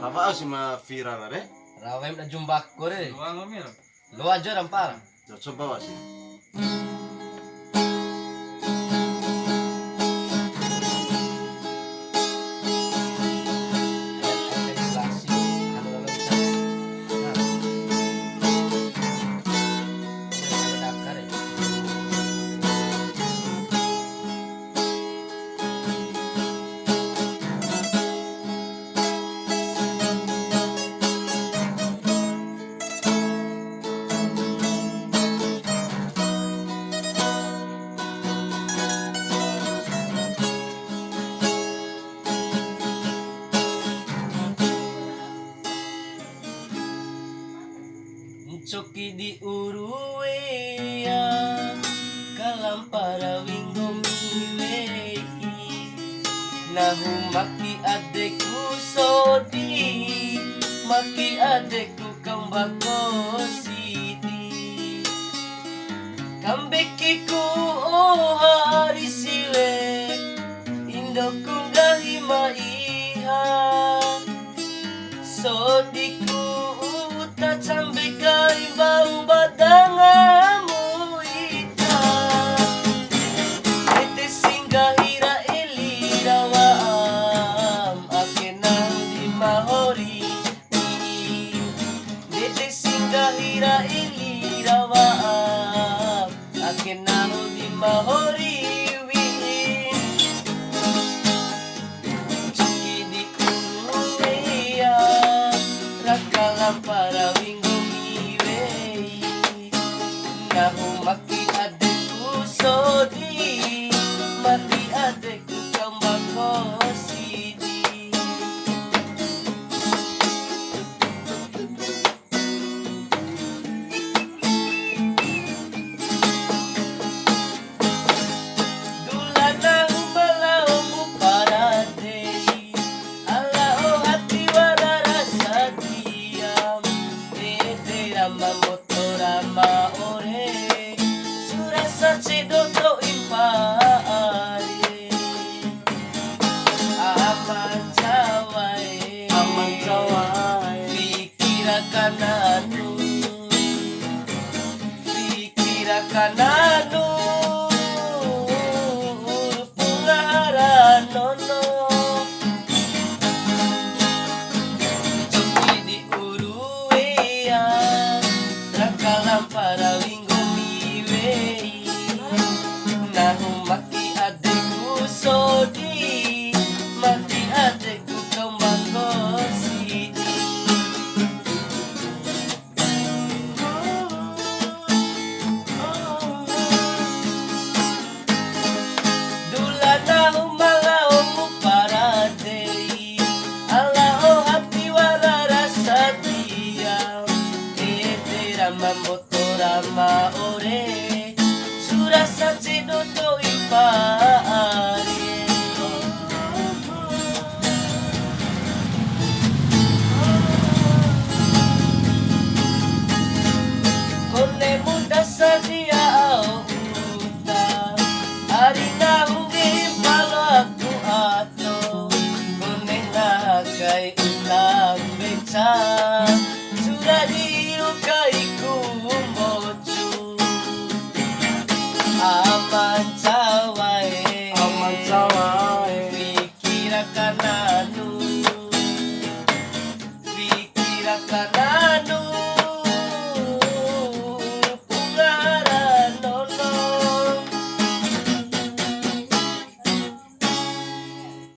Apa sih ma viral are? Rawem na jumbak ko re. Luang ngomir. Lo aja rampar. Coba sih. Coki di uruea kalampara winggo miwei nahu maki adekku sodi maki adekku kambako sidi kambekiku oh hari sile indoku gahima iha sodiku uta cambeka imbau badangamu ita ete singgahira elirawaam akenang di mahori ete singgahira elirawaam akenang di mahori para winggo miwei nahu maki adekku sodi mati adekku kambako sidi dula nahu malaomu paradei alao hati wararasa motorama ore surasa cedoto impare aman jawai pikirakan anu pengaran nono para winggo miwei nahu maki adekku sodi mati adekku kambako sidi dula nahu malaomu paradei alao hati wararasa diam motorama ore surasa cedoto impare kone muda sadia auta arina hungi palo aku ato kone nagai ulang beca sudah dirukaiku mocu aman cawai pikirakan anu